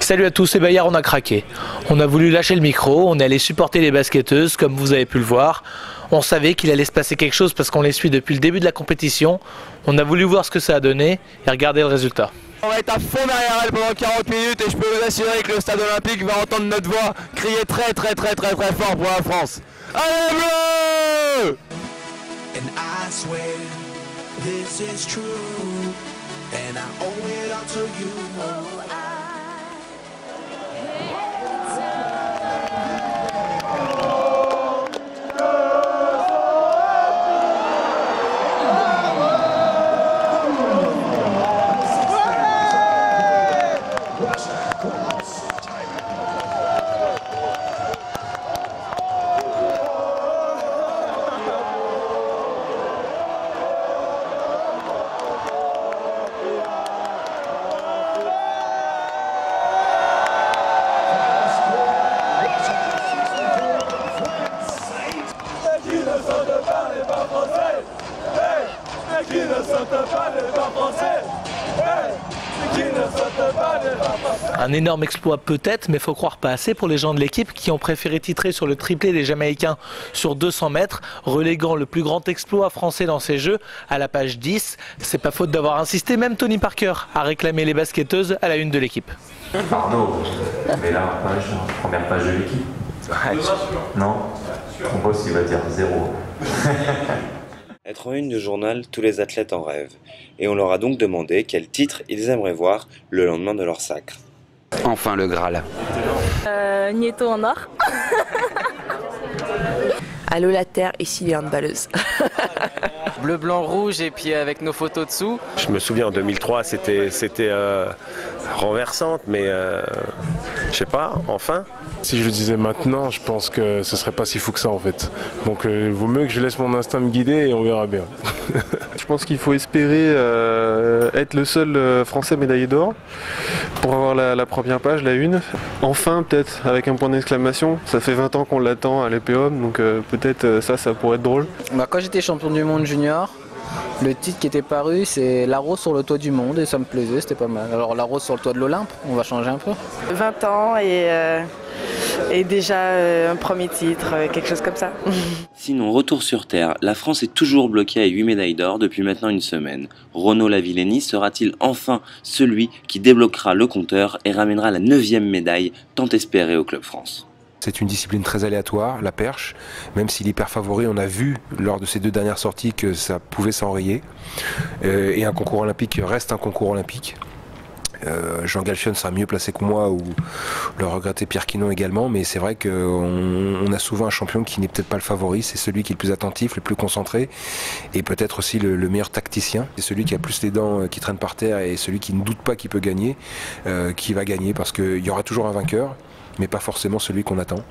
Salut à tous, c'est Bayard, on a craqué. On a voulu lâcher le micro, on est allé supporter les basketteuses, comme vous avez pu le voir. On savait qu'il allait se passer quelque chose parce qu'on les suit depuis le début de la compétition. On a voulu voir ce que ça a donné et regarder le résultat. On va être à fond derrière elle pendant 40 minutes et je peux vous assurer que le stade olympique va entendre notre voix crier très fort pour la France. Allez bleu! And I swear this is true and I owe it all to you. Un énorme exploit peut-être, mais faut croire pas assez pour les gens de l'équipe qui ont préféré titrer sur le triplé des Jamaïcains sur 200 mètres, reléguant le plus grand exploit français dans ces jeux à la page 10. C'est pas faute d'avoir insisté, même Tony Parker a réclamé les basketteuses à la une de l'équipe. Arnaud, mais là, première page de l'équipe. Non, ton boss il va dire 0. Être en une du journal, tous les athlètes en rêvent. Et on leur a donc demandé quel titre ils aimeraient voir le lendemain de leur sacre. Enfin le Graal. Nieto en or. Allô la Terre, ici les handballeuses. Bleu, blanc, rouge et puis avec nos photos dessous. Je me souviens en 2003 c'était renversante mais je sais pas, enfin. Si je le disais maintenant, je pense que ce serait pas si fou que ça en fait. Donc il vaut mieux que je laisse mon instinct me guider et on verra bien. Je pense qu'il faut espérer être le seul Français médaillé d'or pour avoir la première page, la une. Enfin peut-être avec un point d'exclamation, ça fait 20 ans qu'on l'attend à l'EPOM, donc peut-être ça pourrait être drôle. Quand j'étais champion du monde junior, le titre qui était paru c'est La Rose sur le toit du monde et ça me plaisait, c'était pas mal. Alors La Rose sur le toit de l'Olympe, on va changer un peu. 20 ans et déjà un premier titre, quelque chose comme ça. Sinon, retour sur Terre, la France est toujours bloquée à 8 médailles d'or depuis maintenant une semaine. Renaud Lavillenie sera-t-il enfin celui qui débloquera le compteur et ramènera la 9e médaille tant espérée au Club France? C'est une discipline très aléatoire, la perche, même si l'hyper favori, on a vu lors de ces 2 dernières sorties que ça pouvait s'enrayer. Et un concours olympique reste un concours olympique. Jean Galchion sera mieux placé que moi, ou le regretté Pierre Quinon également, mais c'est vrai qu'on a souvent un champion qui n'est peut-être pas le favori, c'est celui qui est le plus attentif, le plus concentré, et peut-être aussi le meilleur tacticien. C'est celui qui a plus les dents qui traînent par terre et celui qui ne doute pas qu'il peut gagner, qui va gagner, parce qu'il y aura toujours un vainqueur, mais pas forcément celui qu'on attend.